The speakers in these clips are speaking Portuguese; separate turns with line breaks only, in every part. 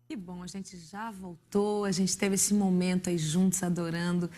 Que bom, a gente já voltou, a gente teve esse momento aí juntos adorando.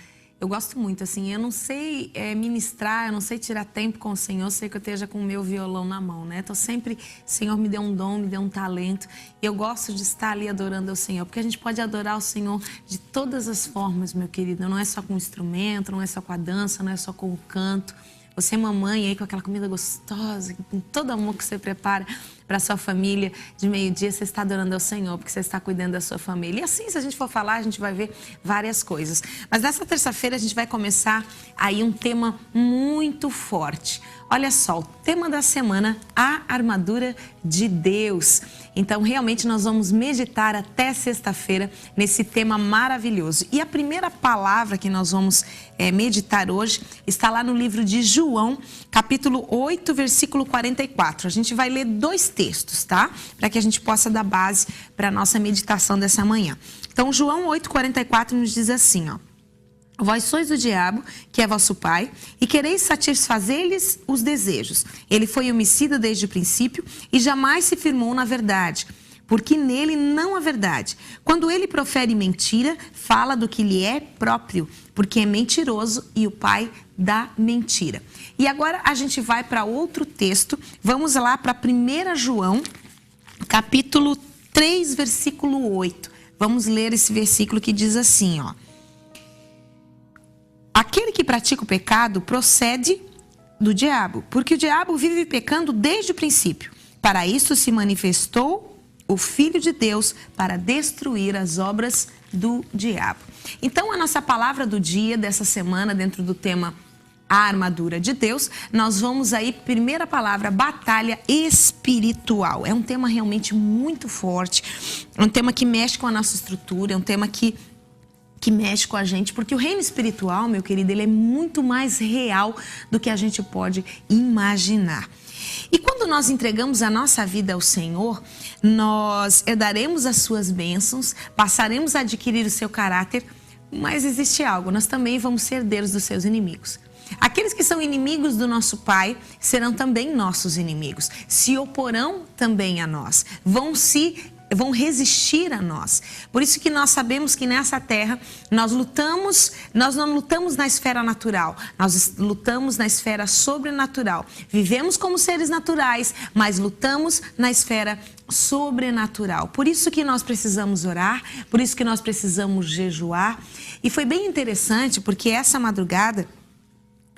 Eu gosto muito, assim, eu não sei ministrar, eu não sei tirar tempo com o Senhor, eu sei que eu esteja com o meu violão na mão, né? Tô sempre, Senhor me deu um dom, me deu um talento, e eu gosto de estar ali adorando ao Senhor, porque a gente pode adorar o Senhor de todas as formas, meu querido, não é só com o instrumento, não é só com a dança, não é só com o canto. Você, mamãe, aí com aquela comida gostosa, com todo amor que você prepara para sua família, de meio-dia você está adorando ao Senhor, porque você está cuidando da sua família. E assim, se a gente for falar, a gente vai ver várias coisas. Mas nessa terça-feira a gente vai começar aí um tema muito forte. Olha só, o tema da semana, a armadura de Deus. Então, realmente, nós vamos meditar até sexta-feira nesse tema maravilhoso. E a primeira palavra que nós vamos meditar hoje está lá no livro de João, capítulo 8, versículo 44. A gente vai ler dois textos, tá? Para que a gente possa dar base para a nossa meditação dessa manhã. Então, João 8, 44 nos diz assim, ó. Vós sois o diabo, que é vosso pai, e quereis satisfazer-lhes os desejos. Ele foi homicida desde o princípio e jamais se firmou na verdade, porque nele não há verdade. Quando ele profere mentira, fala do que lhe é próprio, porque é mentiroso e o pai da mentira. E agora a gente vai para outro texto. Vamos lá para 1 João, capítulo 3, versículo 8. Vamos ler esse versículo que diz assim, ó. Aquele que pratica o pecado procede do diabo, porque o diabo vive pecando desde o princípio. Para isso se manifestou o Filho de Deus, para destruir as obras do diabo. Então, a nossa palavra do dia, dessa semana, dentro do tema a armadura de Deus, nós vamos aí, primeira palavra, batalha espiritual. É um tema realmente muito forte, é um tema que mexe com a nossa estrutura, é um tema que mexe com a gente, porque o reino espiritual, meu querido, ele é muito mais real do que a gente pode imaginar. E quando nós entregamos a nossa vida ao Senhor, nós herdaremos as suas bênçãos, passaremos a adquirir o seu caráter, mas existe algo, nós também vamos ser herdeiros dos seus inimigos. Aqueles que são inimigos do nosso Pai serão também nossos inimigos, se oporão também a nós, vão resistir a nós. Por isso que nós sabemos que nessa terra nós não lutamos na esfera natural, nós lutamos na esfera sobrenatural. Vivemos como seres naturais, mas lutamos na esfera sobrenatural. Por isso que nós precisamos orar, por isso que nós precisamos jejuar. E foi bem interessante porque essa madrugada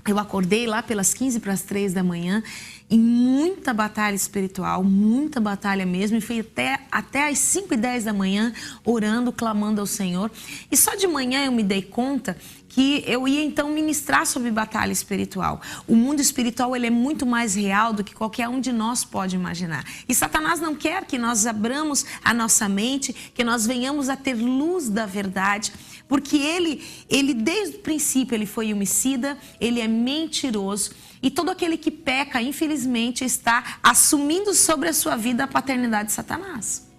eu acordei lá pelas 15 para as 3 da manhã, em muita batalha espiritual, muita batalha mesmo, e fui até às 5 e 10 da manhã, orando, clamando ao Senhor. E só de manhã eu me dei conta que eu ia então ministrar sobre batalha espiritual. O mundo espiritual, ele é muito mais real do que qualquer um de nós pode imaginar. E Satanás não quer que nós abramos a nossa mente, que nós venhamos a ter luz da verdade, porque ele desde o princípio, ele foi homicida, ele é mentiroso, e todo aquele que peca, infelizmente, está assumindo sobre a sua vida a paternidade de Satanás.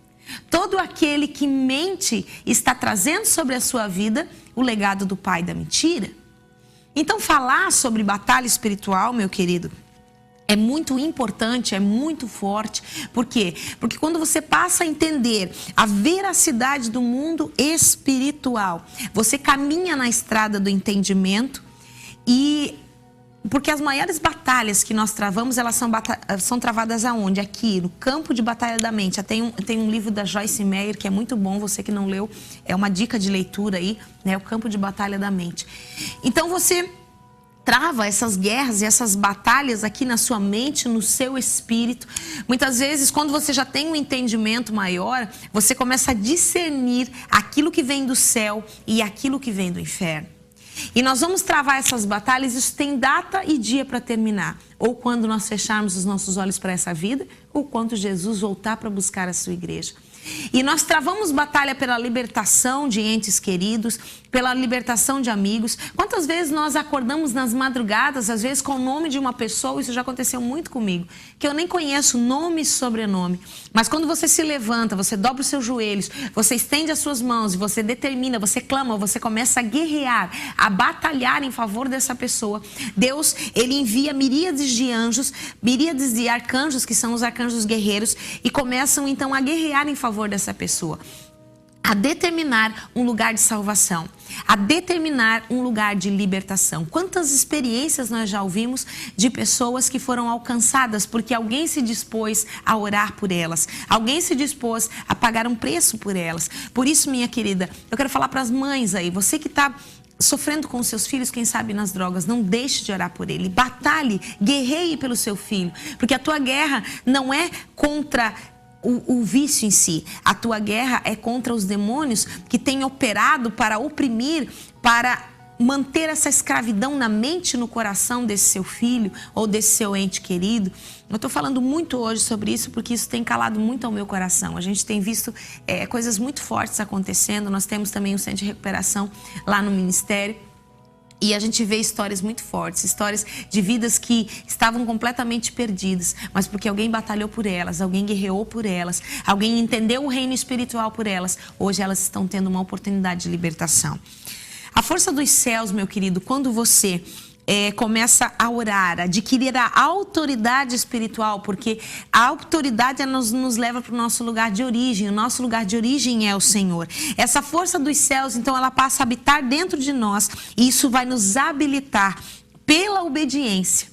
Todo aquele que mente está trazendo sobre a sua vida o legado do pai da mentira. Então, falar sobre batalha espiritual, meu querido, é muito importante, é muito forte. Por quê? Porque quando você passa a entender a veracidade do mundo espiritual, você caminha na estrada do entendimento e... Porque as maiores batalhas que nós travamos, elas são travadas aonde? Aqui, no campo de batalha da mente. Tem um livro da Joyce Meyer que é muito bom, você que não leu, é uma dica de leitura aí, né? O campo de batalha da mente. Então você trava essas guerras e essas batalhas aqui na sua mente, no seu espírito. Muitas vezes, quando você já tem um entendimento maior, você começa a discernir aquilo que vem do céu e aquilo que vem do inferno. E nós vamos travar essas batalhas, isso tem data e dia para terminar. Ou quando nós fecharmos os nossos olhos para essa vida, ou quando Jesus voltar para buscar a sua igreja. E nós travamos batalha pela libertação de entes queridos, pela libertação de amigos. Quantas vezes nós acordamos nas madrugadas, às vezes com o nome de uma pessoa, isso já aconteceu muito comigo, que eu nem conheço nome e sobrenome. Mas quando você se levanta, você dobra os seus joelhos, você estende as suas mãos, você determina, você clama, você começa a guerrear, a batalhar em favor dessa pessoa. Deus, ele envia miríades de anjos, miríades de arcanjos, que são os arcanjos guerreiros, e começam então a guerrear em favor dessa pessoa. a determinar um lugar de salvação, a determinar um lugar de libertação. Quantas experiências nós já ouvimos de pessoas que foram alcançadas porque alguém se dispôs a orar por elas, alguém se dispôs a pagar um preço por elas. Por isso, minha querida, eu quero falar para as mães aí, você que está sofrendo com os seus filhos, quem sabe nas drogas, não deixe de orar por ele, batalhe, guerreie pelo seu filho, porque a tua guerra não é contra o vício em si, a tua guerra é contra os demônios que têm operado para oprimir, para manter essa escravidão na mente e no coração desse seu filho ou desse seu ente querido. Eu estou falando muito hoje sobre isso porque isso tem calado muito ao meu coração. A gente tem visto coisas muito fortes acontecendo. Nós temos também um centro de recuperação lá no ministério. E a gente vê histórias muito fortes, histórias de vidas que estavam completamente perdidas, mas porque alguém batalhou por elas, alguém guerreou por elas, alguém entendeu o reino espiritual por elas, hoje elas estão tendo uma oportunidade de libertação. A força dos céus, meu querido, quando você começa a orar, adquirir a autoridade espiritual, porque a autoridade nos leva para o nosso lugar de origem, o nosso lugar de origem é o Senhor. Essa força dos céus, então, ela passa a habitar dentro de nós e isso vai nos habilitar pela obediência.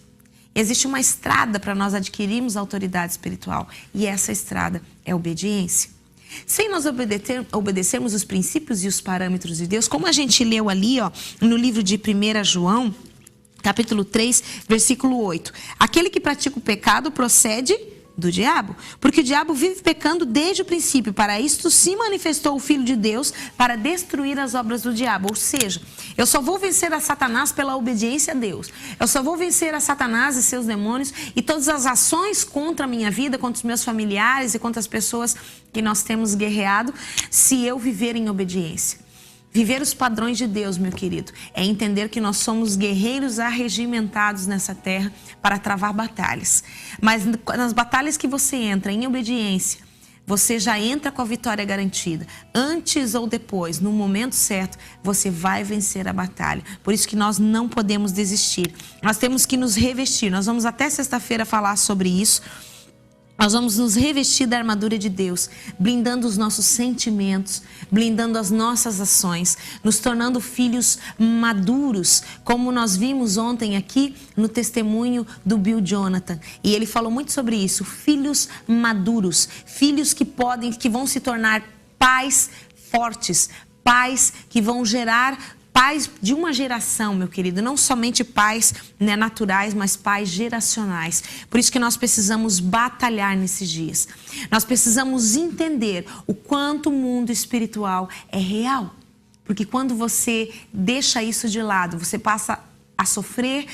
Existe uma estrada para nós adquirirmos a autoridade espiritual e essa estrada é a obediência. Sem nós obedecermos os princípios e os parâmetros de Deus, como a gente leu ali, ó, no livro de 1 João, capítulo 3, versículo 8. Aquele que pratica o pecado procede do diabo, porque o diabo vive pecando desde o princípio. Para isto se manifestou o Filho de Deus para destruir as obras do diabo. Ou seja, eu só vou vencer a Satanás pela obediência a Deus. Eu só vou vencer a Satanás e seus demônios e todas as ações contra a minha vida, contra os meus familiares e contra as pessoas que nós temos guerreado, se eu viver em obediência. Viver os padrões de Deus, meu querido, é entender que nós somos guerreiros arregimentados nessa terra para travar batalhas. Mas nas batalhas que você entra em obediência, você já entra com a vitória garantida. Antes ou depois, no momento certo, você vai vencer a batalha. Por isso que nós não podemos desistir. Nós temos que nos revestir. Nós vamos até sexta-feira falar sobre isso. Nós vamos nos revestir da armadura de Deus, blindando os nossos sentimentos, blindando as nossas ações, nos tornando filhos maduros, como nós vimos ontem aqui no testemunho do Bill Jonathan. E ele falou muito sobre isso, filhos maduros, filhos que vão se tornar pais fortes, pais que vão gerar pais de uma geração, meu querido, não somente pais naturais, mas pais geracionais. Por isso que nós precisamos batalhar nesses dias. Nós precisamos entender o quanto o mundo espiritual é real. Porque quando você deixa isso de lado, você passa a sofrer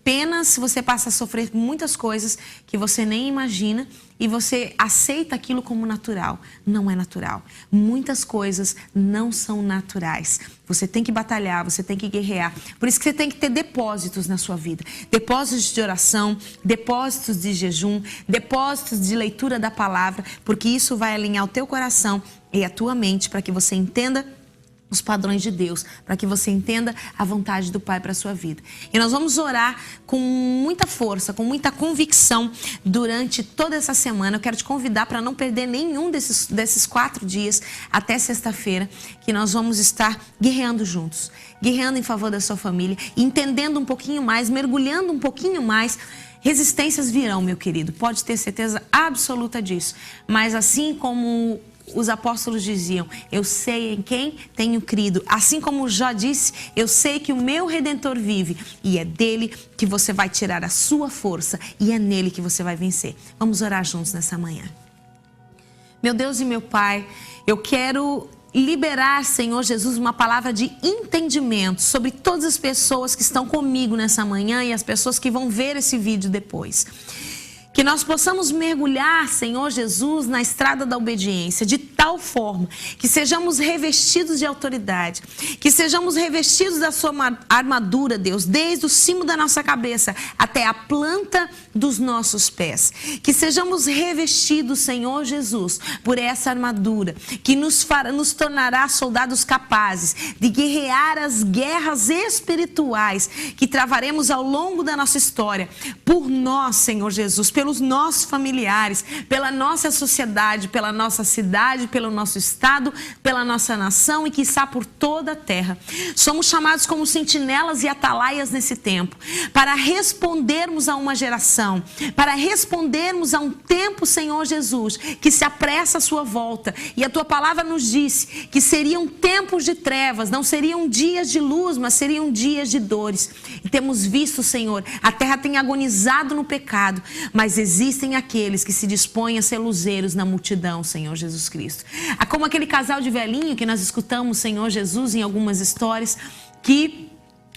penas, você passa a sofrer muitas coisas que você nem imagina e você aceita aquilo como natural. Não é natural. Muitas coisas não são naturais. Você tem que batalhar, você tem que guerrear. Por isso que você tem que ter depósitos na sua vida. Depósitos de oração, depósitos de jejum, depósitos de leitura da palavra, porque isso vai alinhar o teu coração e a tua mente para que você entenda os padrões de Deus, para que você entenda a vontade do Pai para a sua vida. E nós vamos orar com muita força, com muita convicção durante toda essa semana. Eu quero te convidar para não perder nenhum desses 4 dias até sexta-feira, que nós vamos estar guerreando juntos, guerreando em favor da sua família, entendendo um pouquinho mais, mergulhando um pouquinho mais. Resistências virão, meu querido, pode ter certeza absoluta disso. Mas assim como os apóstolos diziam, eu sei em quem tenho crido. Assim como Jó disse, eu sei que o meu Redentor vive e é dele que você vai tirar a sua força e é nele que você vai vencer. Vamos orar juntos nessa manhã. Meu Deus e meu Pai, eu quero liberar, Senhor Jesus, uma palavra de entendimento sobre todas as pessoas que estão comigo nessa manhã e as pessoas que vão ver esse vídeo depois. Que nós possamos mergulhar, Senhor Jesus, na estrada da obediência, de tal forma que sejamos revestidos de autoridade, que sejamos revestidos da sua armadura, Deus, desde o cimo da nossa cabeça até a planta dos nossos pés. Que sejamos revestidos, Senhor Jesus, por essa armadura, que nos tornará soldados capazes de guerrear as guerras espirituais que travaremos ao longo da nossa história, por nós, Senhor Jesus, pelos nossos familiares, pela nossa sociedade, pela nossa cidade, pelo nosso estado, pela nossa nação e quiçá por toda a terra. Somos chamados como sentinelas e atalaias nesse tempo, para respondermos a uma geração, para respondermos a um tempo, Senhor Jesus, que se apressa a sua volta. E a tua palavra nos disse que seriam tempos de trevas, não seriam dias de luz, mas seriam dias de dores. E temos visto, Senhor, a terra tem agonizado no pecado, mas existem aqueles que se dispõem a ser luzeiros na multidão, Senhor Jesus Cristo. É como aquele casal de velhinho que nós escutamos, Senhor Jesus, em algumas histórias, que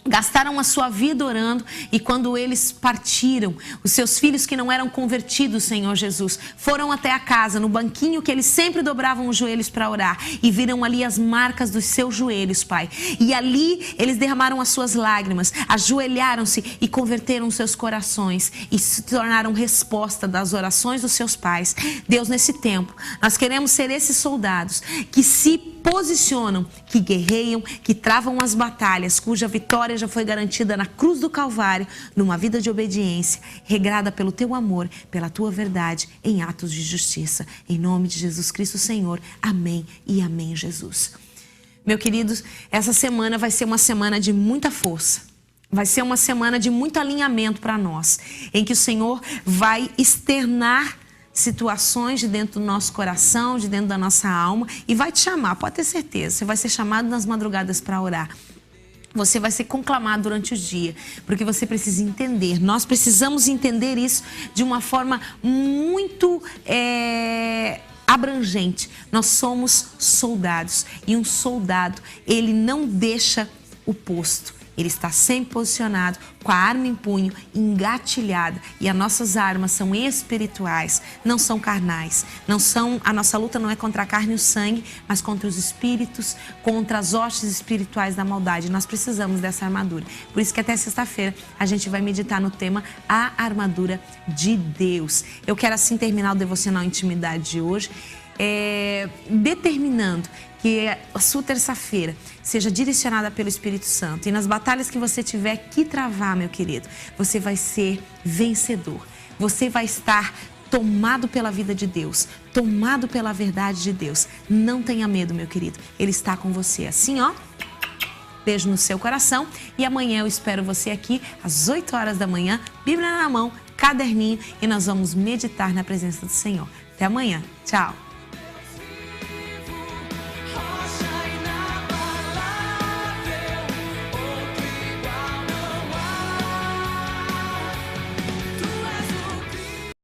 gastaram a sua vida orando e quando eles partiram, os seus filhos que não eram convertidos, Senhor Jesus, foram até a casa, no banquinho que eles sempre dobravam os joelhos para orar e viram ali as marcas dos seus joelhos, Pai. E ali eles derramaram as suas lágrimas, ajoelharam-se e converteram seus corações e se tornaram resposta das orações dos seus pais. Deus, nesse tempo, nós queremos ser esses soldados que se posicionam, que guerreiam, que travam as batalhas, cuja vitória já foi garantida na cruz do Calvário, numa vida de obediência, regrada pelo teu amor, pela tua verdade, em atos de justiça. Em nome de Jesus Cristo, Senhor. Amém e amém, Jesus. Meu queridos, essa semana vai ser uma semana de muita força. Vai ser uma semana de muito alinhamento para nós, em que o Senhor vai externar situações de dentro do nosso coração, de dentro da nossa alma, e vai te chamar, pode ter certeza. Você vai ser chamado nas madrugadas para orar. Você vai ser conclamado durante o dia, porque você precisa entender. Nós precisamos entender isso de uma forma muito abrangente. Nós somos soldados, e um soldado, ele não deixa o posto. Ele está sempre posicionado, com a arma em punho, engatilhada. E as nossas armas são espirituais, não são carnais. A nossa luta não é contra a carne e o sangue, mas contra os espíritos, contra as hostes espirituais da maldade. Nós precisamos dessa armadura. Por isso que até sexta-feira a gente vai meditar no tema A Armadura de Deus. Eu quero assim terminar o Devocional Intimidade de hoje, determinando que a sua terça-feira seja direcionada pelo Espírito Santo. E nas batalhas que você tiver que travar, meu querido, você vai ser vencedor. Você vai estar tomado pela vida de Deus, tomado pela verdade de Deus. Não tenha medo, meu querido. Ele está com você. Assim, ó. Beijo no seu coração. E amanhã eu espero você aqui às 8 horas da manhã, Bíblia na mão, caderninho, e nós vamos meditar na presença do Senhor. Até amanhã. Tchau.